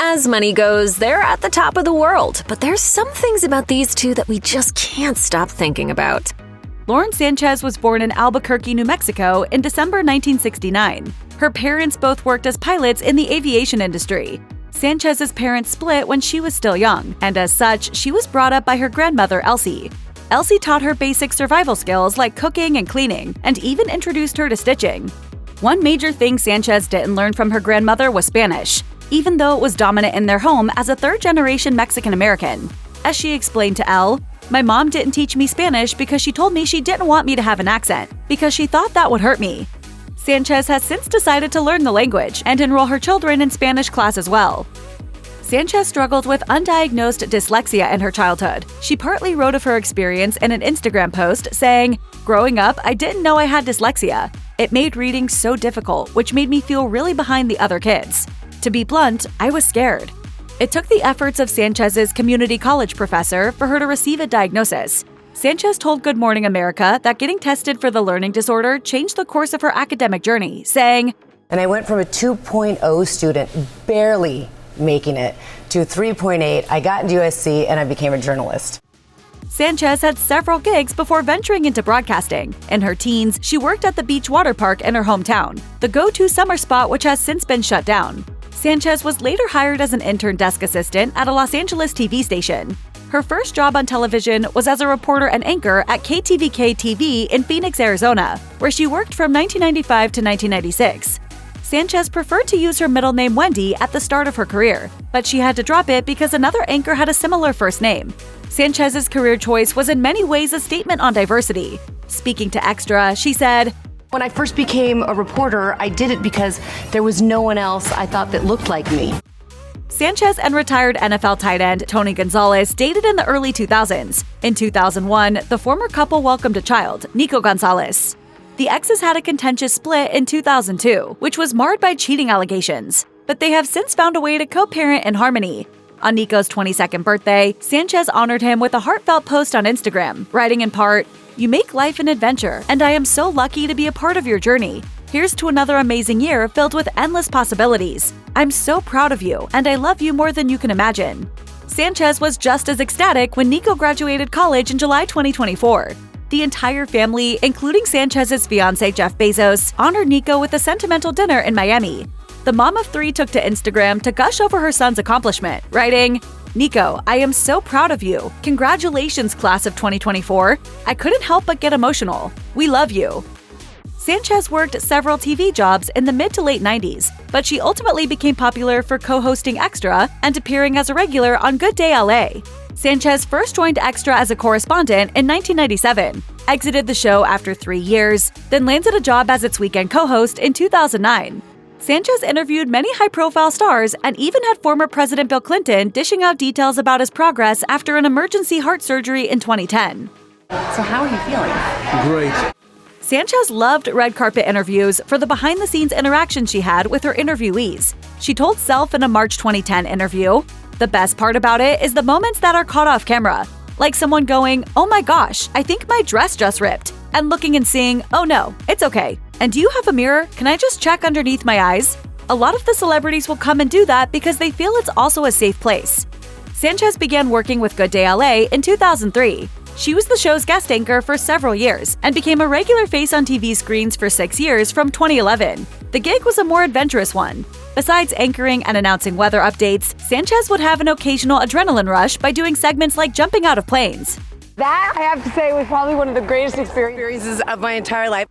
As money goes, they're at the top of the world, but there's some things about these two that we just can't stop thinking about. Lauren Sanchez was born in Albuquerque, New Mexico in December 1969. Her parents both worked as pilots in the aviation industry. Sanchez's parents split when she was still young, and as such, she was brought up by her grandmother, Elsie. Elsie taught her basic survival skills like cooking and cleaning, and even introduced her to stitching. One major thing Sanchez didn't learn from her grandmother was Spanish, even though it was dominant in their home as a third-generation Mexican-American. As she explained to Elle, "My mom didn't teach me Spanish because she told me she didn't want me to have an accent, because she thought that would hurt me." Sanchez has since decided to learn the language and enroll her children in Spanish class as well. Sanchez struggled with undiagnosed dyslexia in her childhood. She partly wrote of her experience in an Instagram post, saying, "Growing up, I didn't know I had dyslexia. It made reading so difficult, which made me feel really behind the other kids. To be blunt, I was scared." It took the efforts of Sanchez's community college professor for her to receive a diagnosis. Sanchez told Good Morning America that getting tested for the learning disorder changed the course of her academic journey, saying, "And I went from a 2.0 student, barely making it, to 3.8. I got into USC and I became a journalist." Sanchez had several gigs before venturing into broadcasting. In her teens, she worked at the beach water park in her hometown, the go-to summer spot which has since been shut down. Sanchez was later hired as an intern desk assistant at a Los Angeles TV station. Her first job on television was as a reporter and anchor at KTVK-TV in Phoenix, Arizona, where she worked from 1995 to 1996. Sanchez preferred to use her middle name Wendy at the start of her career, but she had to drop it because another anchor had a similar first name. Sanchez's career choice was in many ways a statement on diversity. Speaking to Extra, she said, "When I first became a reporter, I did it because there was no one else I thought that looked like me." Sanchez and retired NFL tight end Tony Gonzalez dated in the early 2000s. In 2001, the former couple welcomed a child, Nico Gonzalez. The exes had a contentious split in 2002, which was marred by cheating allegations, but they have since found a way to co-parent in harmony. On Nico's 22nd birthday, Sanchez honored him with a heartfelt post on Instagram, writing in part, "You make life an adventure, and I am so lucky to be a part of your journey. Here's to another amazing year filled with endless possibilities. I'm so proud of you, and I love you more than you can imagine." Sanchez was just as ecstatic when Nico graduated college in July 2024. The entire family, including Sanchez's fiancé Jeff Bezos, honored Nico with a sentimental dinner in Miami. The mom of three took to Instagram to gush over her son's accomplishment, writing, "Nico, I am so proud of you. Congratulations, class of 2024. I couldn't help but get emotional. We love you." Sanchez worked several TV jobs in the mid to late 90s, but she ultimately became popular for co-hosting Extra and appearing as a regular on Good Day LA. Sanchez first joined Extra as a correspondent in 1997, exited the show after 3 years, then landed a job as its weekend co-host in 2009. Sanchez interviewed many high-profile stars and even had former President Bill Clinton dishing out details about his progress after an emergency heart surgery in 2010. So how are you feeling? Great. Sanchez loved red carpet interviews for the behind-the-scenes interactions she had with her interviewees. She told Self in a March 2010 interview, "The best part about it is the moments that are caught off camera. Like someone going, 'Oh my gosh, I think my dress just ripped,' and looking and seeing, 'Oh no, it's okay. And do you have a mirror? Can I just check underneath my eyes?' A lot of the celebrities will come and do that because they feel it's also a safe place." Sanchez began working with Good Day LA in 2003. She was the show's guest anchor for several years and became a regular face on TV screens for 6 years from 2011. The gig was a more adventurous one. Besides anchoring and announcing weather updates, Sanchez would have an occasional adrenaline rush by doing segments like jumping out of planes. That, I have to say, was probably one of the greatest experiences of my entire life.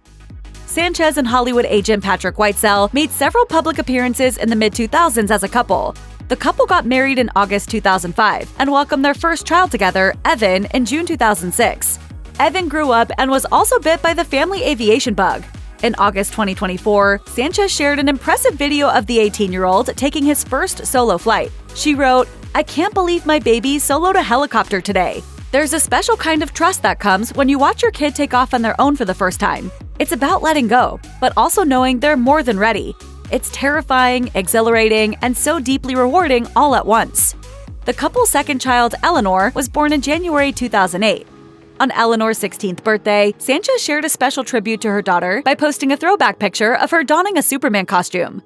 Sanchez and Hollywood agent Patrick Whitesell made several public appearances in the mid-2000s as a couple. The couple got married in August 2005 and welcomed their first child together, Evan, in June 2006. Evan grew up and was also bit by the family aviation bug. In August 2024, Sanchez shared an impressive video of the 18-year-old taking his first solo flight. She wrote, "I can't believe my baby soloed a helicopter today. There's a special kind of trust that comes when you watch your kid take off on their own for the first time. It's about letting go, but also knowing they're more than ready. It's terrifying, exhilarating, and so deeply rewarding all at once." The couple's second child, Eleanor, was born in January 2008. On Eleanor's 16th birthday, Sanchez shared a special tribute to her daughter by posting a throwback picture of her donning a Superman costume.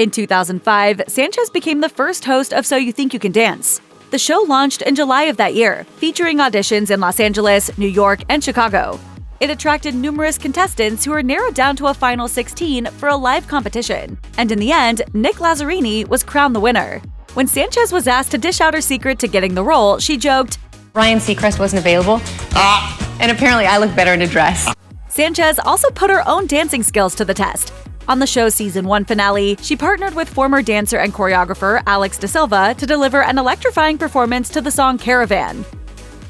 In 2005, Sanchez became the first host of So You Think You Can Dance. The show launched in July of that year, featuring auditions in Los Angeles, New York, and Chicago. It attracted numerous contestants who were narrowed down to a final 16 for a live competition. And in the end, Nick Lazzarini was crowned the winner. When Sanchez was asked to dish out her secret to getting the role, she joked, Ryan Seacrest wasn't available, and apparently I look better in a dress. Sanchez also put her own dancing skills to the test. On the show's Season 1 finale, she partnered with former dancer and choreographer Alex Da Silva to deliver an electrifying performance to the song Caravan.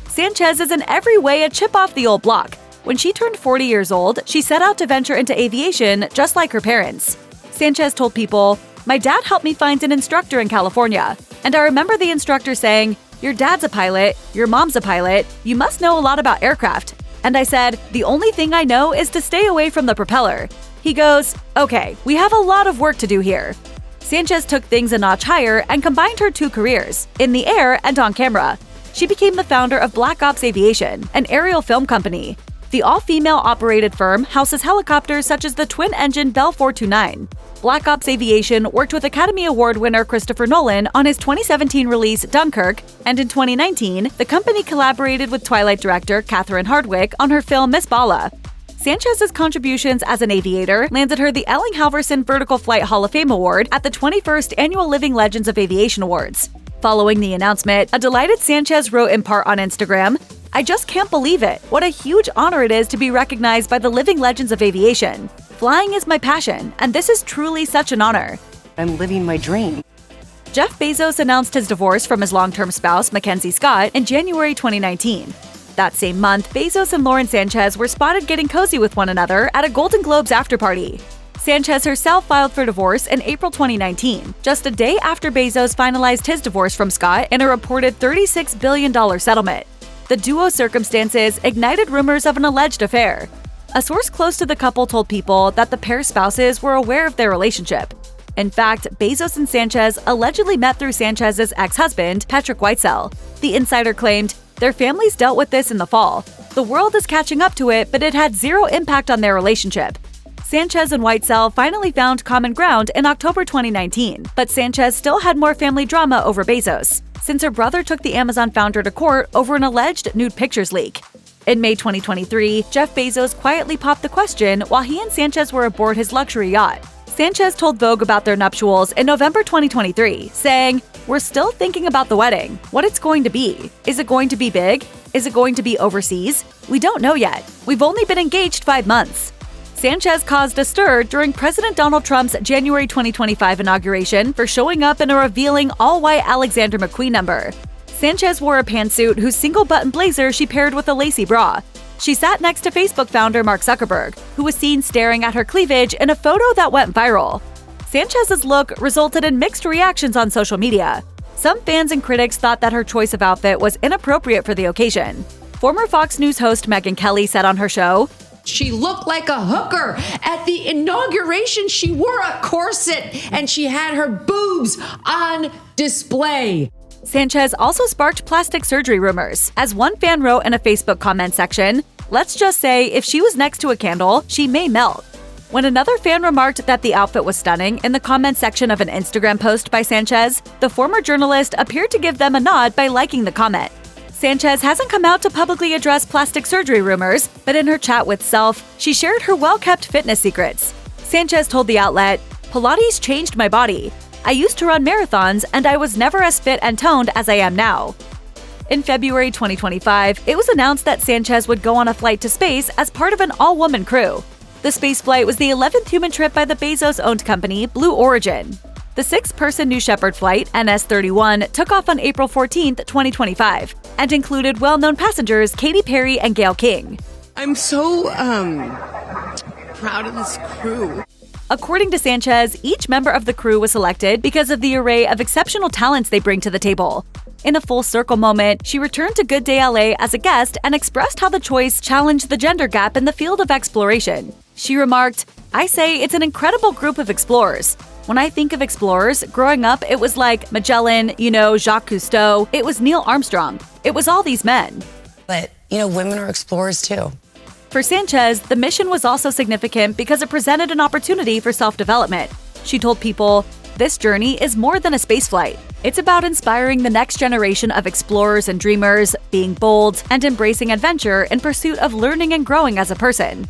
Sanchez is in every way a chip off the old block. When she turned 40 years old, she set out to venture into aviation just like her parents. Sanchez told People, "My dad helped me find an instructor in California, and I remember the instructor saying, 'Your dad's a pilot, your mom's a pilot, you must know a lot about aircraft.' And I said, 'The only thing I know is to stay away from the propeller.' He goes, 'Okay, we have a lot of work to do here.'" Sanchez took things a notch higher and combined her two careers, in the air and on camera. She became the founder of Black Ops Aviation, an aerial film company. The all-female operated firm houses helicopters such as the twin-engine Bell 429. Black Ops Aviation worked with Academy Award winner Christopher Nolan on his 2017 release Dunkirk, and in 2019, the company collaborated with Twilight director Catherine Hardwicke on her film Miss Bala. Sanchez's contributions as an aviator landed her the Elling Halverson Vertical Flight Hall of Fame Award at the 21st Annual Living Legends of Aviation Awards. Following the announcement, a delighted Sanchez wrote in part on Instagram, "I just can't believe it. What a huge honor it is to be recognized by the living legends of aviation. Flying is my passion, and this is truly such an honor." I'm living my dream. Jeff Bezos announced his divorce from his long-term spouse, Mackenzie Scott, in January 2019. That same month, Bezos and Lauren Sanchez were spotted getting cozy with one another at a Golden Globes after-party. Sanchez herself filed for divorce in April 2019, just a day after Bezos finalized his divorce from Scott in a reported $36 billion settlement. The duo's circumstances ignited rumors of an alleged affair. A source close to the couple told People that the pair's spouses were aware of their relationship. In fact, Bezos and Sanchez allegedly met through Sanchez's ex-husband, Patrick Whitesell. The insider claimed, "Their families dealt with this in the fall. The world is catching up to it, but it had zero impact on their relationship." Sanchez and Whitesell finally found common ground in October 2019, but Sanchez still had more family drama over Bezos, since her brother took the Amazon founder to court over an alleged nude pictures leak. In May 2023, Jeff Bezos quietly popped the question while he and Sanchez were aboard his luxury yacht. Sanchez told Vogue about their nuptials in November 2023, saying, "We're still thinking about the wedding, what it's going to be. Is it going to be big? Is it going to be overseas? We don't know yet. We've only been engaged 5 months." Sanchez caused a stir during President Donald Trump's January 2025 inauguration for showing up in a revealing all-white Alexander McQueen number. Sanchez wore a pantsuit whose single-button blazer she paired with a lacy bra. She sat next to Facebook founder Mark Zuckerberg, who was seen staring at her cleavage in a photo that went viral. Sanchez's look resulted in mixed reactions on social media. Some fans and critics thought that her choice of outfit was inappropriate for the occasion. Former Fox News host Megyn Kelly said on her show, "She looked like a hooker. At the inauguration, she wore a corset and she had her boobs on display." Sanchez also sparked plastic surgery rumors, as one fan wrote in a Facebook comment section, "Let's just say if she was next to a candle, she may melt." When another fan remarked that the outfit was stunning in the comment section of an Instagram post by Sanchez, the former journalist appeared to give them a nod by liking the comment. Sanchez hasn't come out to publicly address plastic surgery rumors, but in her chat with Self, she shared her well-kept fitness secrets. Sanchez told the outlet, "Pilates changed my body. I used to run marathons, and I was never as fit and toned as I am now." In February 2025, it was announced that Sanchez would go on a flight to space as part of an all-woman crew. The spaceflight was the 11th human trip by the Bezos-owned company Blue Origin. The 6-person New Shepard flight, NS-31, took off on April 14, 2025, and included well-known passengers Katy Perry and Gayle King. I'm so proud of this crew. According to Sanchez, each member of the crew was selected because of the array of exceptional talents they bring to the table. In a full circle moment, she returned to Good Day LA as a guest and expressed how the choice challenged the gender gap in the field of exploration. She remarked, "I say it's an incredible group of explorers. When I think of explorers, growing up, it was like Magellan, Jacques Cousteau, it was Neil Armstrong. It was all these men." But, women are explorers too. For Sanchez, the mission was also significant because it presented an opportunity for self-development. She told People, This journey is more than a spaceflight. It's about inspiring the next generation of explorers and dreamers, being bold, and embracing adventure in pursuit of learning and growing as a person.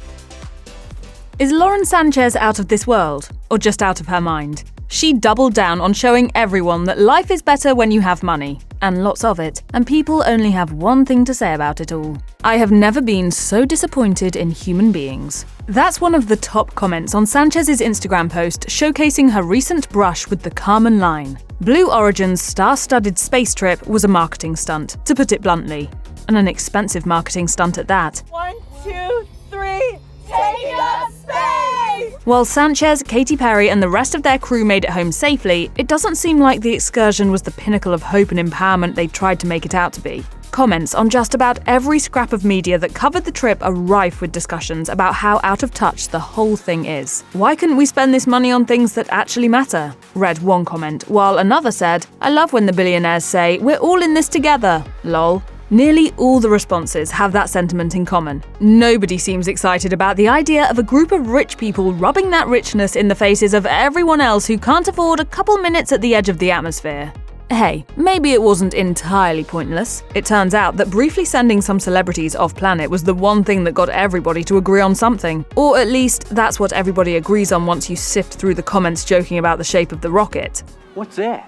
Is Lauren Sanchez out of this world, or just out of her mind? She doubled down on showing everyone that life is better when you have money, and lots of it, and people only have one thing to say about it all. I have never been so disappointed in human beings. That's one of the top comments on Sanchez's Instagram post showcasing her recent brush with the Carmen line. Blue Origin's star-studded space trip was a marketing stunt, to put it bluntly, and an expensive marketing stunt at that. 1, 2, 3, take up space! While Sanchez, Katy Perry, and the rest of their crew made it home safely, it doesn't seem like the excursion was the pinnacle of hope and empowerment they tried to make it out to be. Comments on just about every scrap of media that covered the trip are rife with discussions about how out of touch the whole thing is. Why couldn't we spend this money on things that actually matter? Read one comment, while another said, I love when the billionaires say, we're all in this together, lol. Nearly all the responses have that sentiment in common. Nobody seems excited about the idea of a group of rich people rubbing that richness in the faces of everyone else who can't afford a couple minutes at the edge of the atmosphere. Hey, maybe it wasn't entirely pointless. It turns out that briefly sending some celebrities off-planet was the one thing that got everybody to agree on something. Or at least, that's what everybody agrees on once you sift through the comments joking about the shape of the rocket. What's that?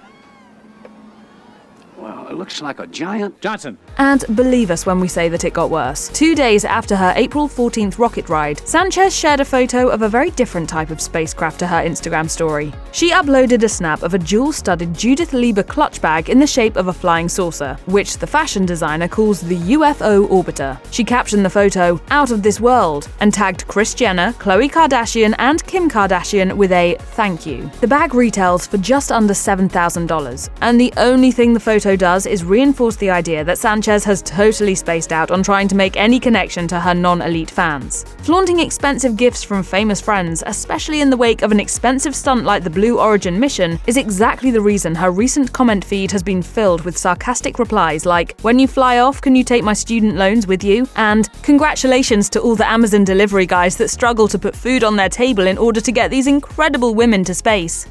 Well, it looks like a giant... Johnson! And believe us when we say that it got worse. 2 days after her April 14th rocket ride, Sanchez shared a photo of a very different type of spacecraft to her Instagram story. She uploaded a snap of a jewel-studded Judith Lieber clutch bag in the shape of a flying saucer, which the fashion designer calls the UFO Orbiter. She captioned the photo, "Out of this world," and tagged Kris Jenner, Khloe Kardashian, and Kim Kardashian with a thank you. The bag retails for just under $7,000, and the only thing the photo does is reinforce the idea that Sanchez has totally spaced out on trying to make any connection to her non-elite fans. Flaunting expensive gifts from famous friends, especially in the wake of an expensive stunt like the Blue Origin mission, is exactly the reason her recent comment feed has been filled with sarcastic replies like, "When you fly off, can you take my student loans with you?" and "Congratulations to all the Amazon delivery guys that struggle to put food on their table in order to get these incredible women to space."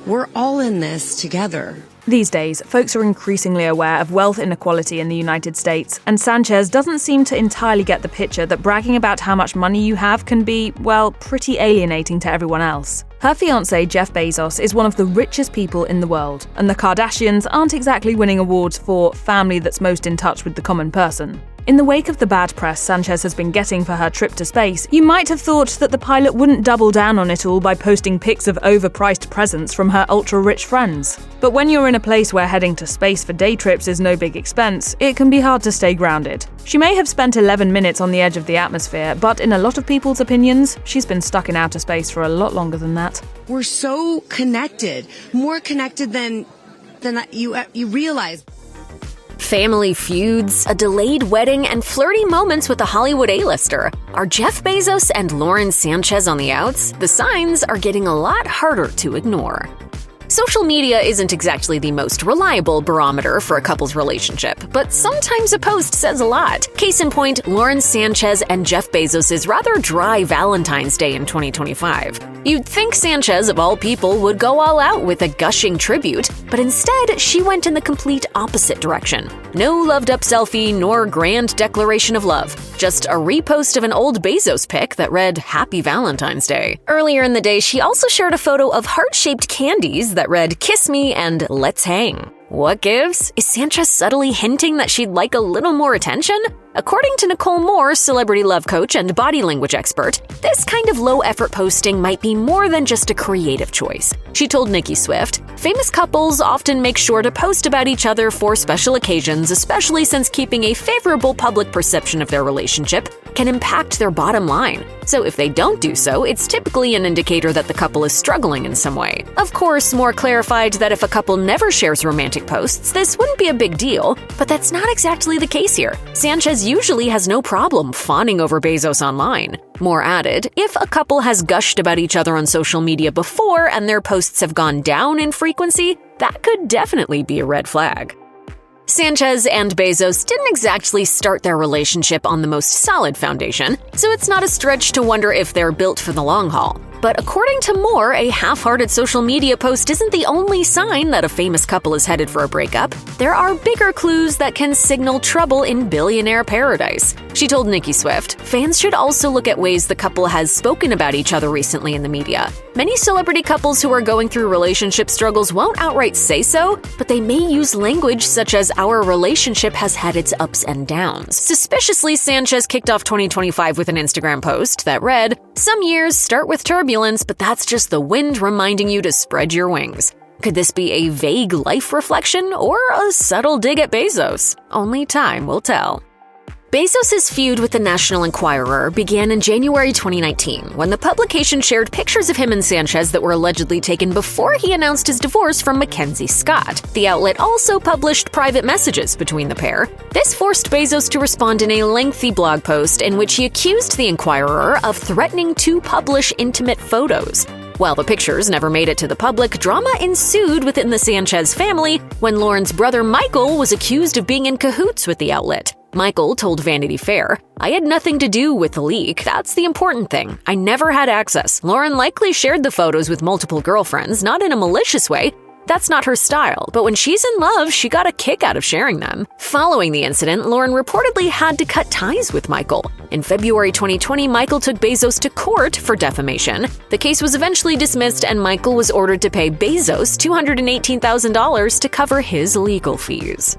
We're all in this together. These days, folks are increasingly aware of wealth inequality in the United States, and Sanchez doesn't seem to entirely get the picture that bragging about how much money you have can be, well, pretty alienating to everyone else. Her fiancé, Jeff Bezos, is one of the richest people in the world, and the Kardashians aren't exactly winning awards for family that's most in touch with the common person. In the wake of the bad press Sanchez has been getting for her trip to space, you might have thought that the pilot wouldn't double down on it all by posting pics of overpriced presents from her ultra-rich friends. But when you're in a place where heading to space for day trips is no big expense, it can be hard to stay grounded. She may have spent 11 minutes on the edge of the atmosphere, but in a lot of people's opinions, she's been stuck in outer space for a lot longer than that. We're so connected, more connected than you realize. Family feuds, a delayed wedding, and flirty moments with a Hollywood A-lister. Are Jeff Bezos and Lauren Sanchez on the outs? The signs are getting a lot harder to ignore. Social media isn't exactly the most reliable barometer for a couple's relationship, but sometimes a post says a lot. Case in point, Lauren Sanchez and Jeff Bezos' rather dry Valentine's Day in 2025. You'd think Sanchez, of all people, would go all out with a gushing tribute, but instead, she went in the complete opposite direction. No loved-up selfie nor grand declaration of love, just a repost of an old Bezos pic that read, "Happy Valentine's Day." Earlier in the day, she also shared a photo of heart-shaped candies that read, "Kiss me and let's hang." What gives? Is Sanchez subtly hinting that she'd like a little more attention? According to Nicole Moore, celebrity love coach and body language expert, this kind of low-effort posting might be more than just a creative choice. She told Nicki Swift, "Famous couples often make sure to post about each other for special occasions, especially since keeping a favorable public perception of their relationship can impact their bottom line. So if they don't do so, it's typically an indicator that the couple is struggling in some way." Of course, Moore clarified that if a couple never shares romantic posts, this wouldn't be a big deal, but that's not exactly the case here. Sanchez usually has no problem fawning over Bezos online. Moore added, "If a couple has gushed about each other on social media before and their posts have gone down in frequency, that could definitely be a red flag." Sanchez and Bezos didn't exactly start their relationship on the most solid foundation, so it's not a stretch to wonder if they're built for the long haul. But according to more, a half-hearted social media post isn't the only sign that a famous couple is headed for a breakup. There are bigger clues that can signal trouble in billionaire paradise. She told Nicki Swift, fans should also look at ways the couple has spoken about each other recently in the media. Many celebrity couples who are going through relationship struggles won't outright say so, but they may use language such as "our relationship has had its ups and downs." Suspiciously, Sanchez kicked off 2025 with an Instagram post that read, "Some years start with turbulence, but that's just the wind reminding you to spread your wings." Could this be a vague life reflection or a subtle dig at Bezos? Only time will tell. Bezos' feud with the National Enquirer began in January 2019 when the publication shared pictures of him and Sanchez that were allegedly taken before he announced his divorce from Mackenzie Scott. The outlet also published private messages between the pair. This forced Bezos to respond in a lengthy blog post in which he accused the Enquirer of threatening to publish intimate photos. While the pictures never made it to the public, drama ensued within the Sanchez family when Lauren's brother Michael was accused of being in cahoots with the outlet. Michael told Vanity Fair, "I had nothing to do with the leak. That's the important thing. I never had access. Lauren likely shared the photos with multiple girlfriends, not in a malicious way. That's not her style, but when she's in love, she got a kick out of sharing them." Following the incident, Lauren reportedly had to cut ties with Michael. In February 2020, Michael took Bezos to court for defamation. The case was eventually dismissed, and Michael was ordered to pay Bezos $218,000 to cover his legal fees.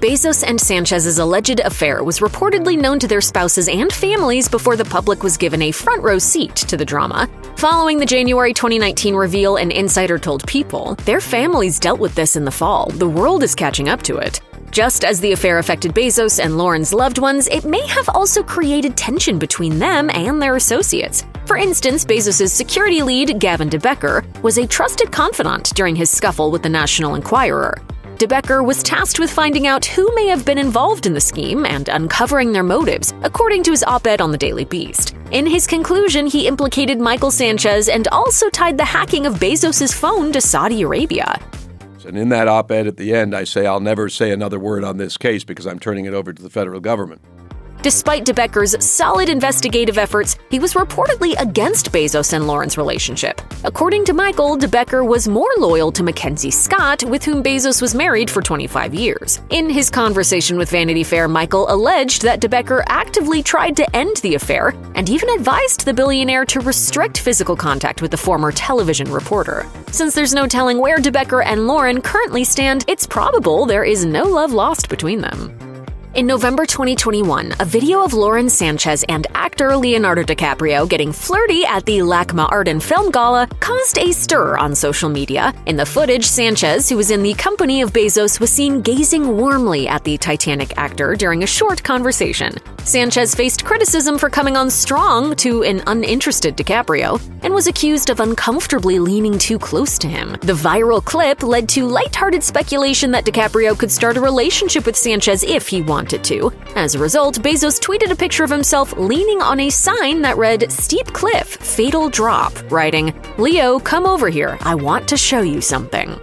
Bezos and Sanchez's alleged affair was reportedly known to their spouses and families before the public was given a front-row seat to the drama. Following the January 2019 reveal, an insider told People, "Their families dealt with this in the fall. The world is catching up to it." Just as the affair affected Bezos and Lauren's loved ones, it may have also created tension between them and their associates. For instance, Bezos' security lead, Gavin DeBecker, was a trusted confidant during his scuffle with the National Enquirer. DeBecker was tasked with finding out who may have been involved in the scheme and uncovering their motives, according to his op-ed on the Daily Beast. In his conclusion, he implicated Michael Sanchez and also tied the hacking of Bezos' phone to Saudi Arabia. And in that op-ed at the end, I say I'll never say another word on this case because I'm turning it over to the federal government. Despite DeBecker's solid investigative efforts, he was reportedly against Bezos and Lauren's relationship. According to Michael, DeBecker was more loyal to Mackenzie Scott, with whom Bezos was married for 25 years. In his conversation with Vanity Fair, Michael alleged that DeBecker actively tried to end the affair and even advised the billionaire to restrict physical contact with the former television reporter. Since there's no telling where DeBecker and Lauren currently stand, it's probable there is no love lost between them. In November 2021, a video of Lauren Sanchez and actor Leonardo DiCaprio getting flirty at the LACMA Art and Film Gala caused a stir on social media. In the footage, Sanchez, who was in the company of Bezos, was seen gazing warmly at the Titanic actor during a short conversation. Sanchez faced criticism for coming on strong to an uninterested DiCaprio and was accused of uncomfortably leaning too close to him. The viral clip led to lighthearted speculation that DiCaprio could start a relationship with Sanchez if he wanted to. As a result, Bezos tweeted a picture of himself leaning on a sign that read "Steep Cliff, Fatal Drop," writing, "Leo, come over here. I want to show you something."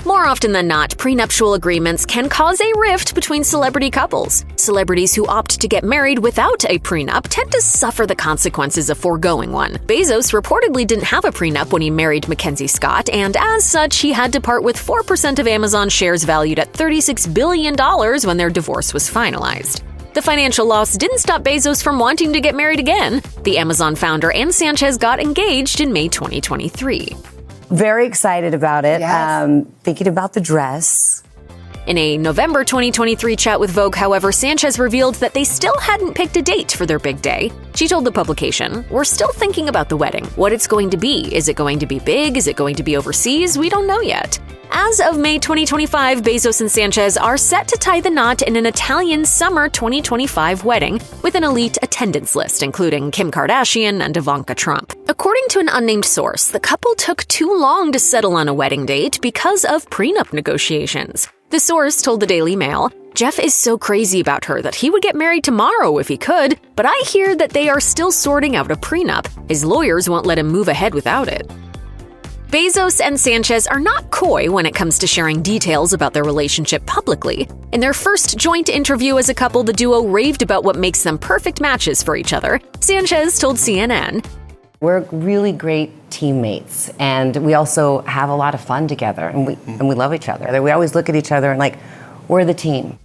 More often than not, prenuptial agreements can cause a rift between celebrity couples. Celebrities who opt to get married without a prenup tend to suffer the consequences of foregoing one. Bezos reportedly didn't have a prenup when he married Mackenzie Scott, and as such, he had to part with 4% of Amazon shares valued at $36 billion when their divorce was finalized. The financial loss didn't stop Bezos from wanting to get married again. The Amazon founder and Sanchez got engaged in May 2023. Very excited about it. Yes. Thinking about the dress. In a November 2023 chat with Vogue, however, Sanchez revealed that they still hadn't picked a date for their big day. She told the publication, "We're still thinking about the wedding. What it's going to be. Is it going to be big? Is it going to be overseas? We don't know yet." As of May 2025, Bezos and Sanchez are set to tie the knot in an Italian summer 2025 wedding with an elite attendance list, including Kim Kardashian and Ivanka Trump. According to an unnamed source, the couple took too long to settle on a wedding date because of prenup negotiations. The source told the Daily Mail, "Jeff is so crazy about her that he would get married tomorrow if he could, but I hear that they are still sorting out a prenup. His lawyers won't let him move ahead without it." Bezos and Sanchez are not coy when it comes to sharing details about their relationship publicly. In their first joint interview as a couple, the duo raved about what makes them perfect matches for each other. Sanchez told CNN, We're really great teammates, and we also have a lot of fun together, and we love each other. We always look at each other and like, we're the team.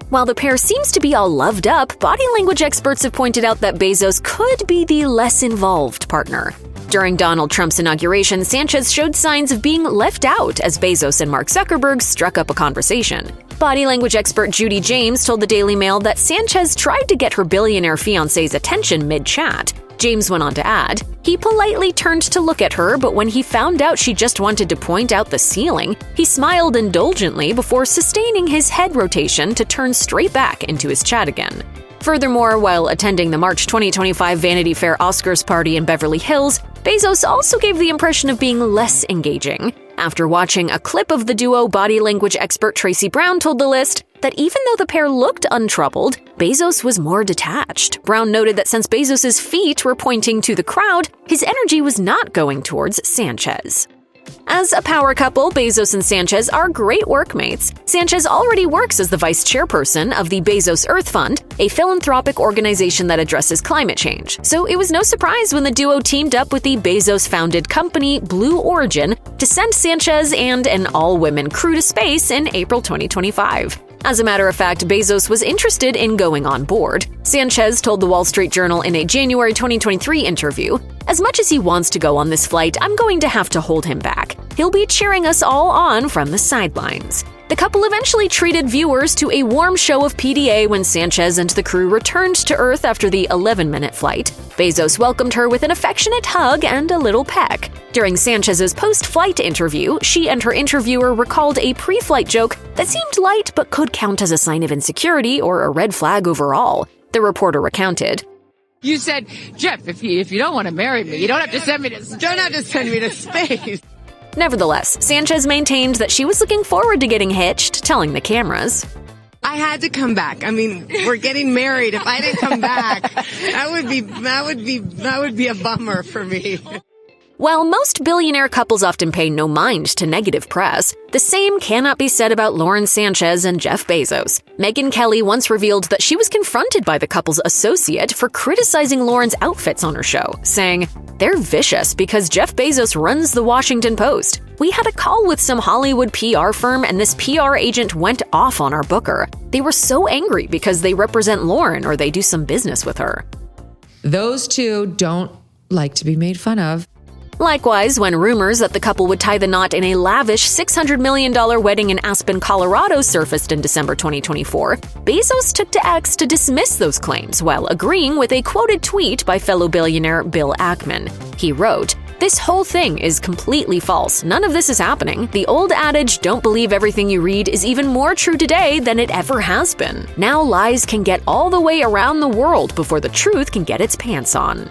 While the pair seems to be all loved up, body language experts have pointed out that Bezos could be the less involved partner. During Donald Trump's inauguration, Sanchez showed signs of being left out as Bezos and Mark Zuckerberg struck up a conversation. Body language expert Judy James told the Daily Mail that Sanchez tried to get her billionaire fiancé's attention mid-chat. James went on to add, he politely turned to look at her, but when he found out she just wanted to point out the ceiling, he smiled indulgently before sustaining his head rotation to turn straight back into his chat again. Furthermore, while attending the March 2025 Vanity Fair Oscars party in Beverly Hills, Bezos also gave the impression of being less engaging. After watching a clip of the duo, body language expert Tracy Brown told the list that even though the pair looked untroubled, Bezos was more detached. Brown noted that since Bezos' feet were pointing to the crowd, his energy was not going towards Sanchez. As a power couple, Bezos and Sanchez are great workmates. Sanchez already works as the vice chairperson of the Bezos Earth Fund, a philanthropic organization that addresses climate change. So it was no surprise when the duo teamed up with the Bezos-founded company Blue Origin to send Sanchez and an all-women crew to space in April 2025. As a matter of fact, Bezos was interested in going on board. Sanchez told the Wall Street Journal in a January 2023 interview, "As much as he wants to go on this flight, I'm going to have to hold him back. He'll be cheering us all on from the sidelines." The couple eventually treated viewers to a warm show of PDA when Sanchez and the crew returned to Earth after the 11-minute flight. Bezos welcomed her with an affectionate hug and a little peck. During Sanchez's post-flight interview, she and her interviewer recalled a pre-flight joke that seemed light but could count as a sign of insecurity or a red flag overall. The reporter recounted, "You said, Jeff, if you don't want to marry me, you don't have to send me to space." Nevertheless, Sanchez maintained that she was looking forward to getting hitched, telling the cameras, I had to come back. I mean, we're getting married. If I didn't come back, that would be a bummer for me. While most billionaire couples often pay no mind to negative press, the same cannot be said about Lauren Sanchez and Jeff Bezos. Megyn Kelly once revealed that she was confronted by the couple's associate for criticizing Lauren's outfits on her show, saying, "They're vicious because Jeff Bezos runs the Washington Post. We had a call with some Hollywood PR firm and this PR agent went off on our booker. They were so angry because they represent Lauren or they do some business with her." Those two don't like to be made fun of. Likewise, when rumors that the couple would tie the knot in a lavish $600 million wedding in Aspen, Colorado surfaced in December 2024, Bezos took to X to dismiss those claims while agreeing with a quoted tweet by fellow billionaire Bill Ackman. He wrote, "This whole thing is completely false. None of this is happening. The old adage, don't believe everything you read, is even more true today than it ever has been. Now lies can get all the way around the world before the truth can get its pants on."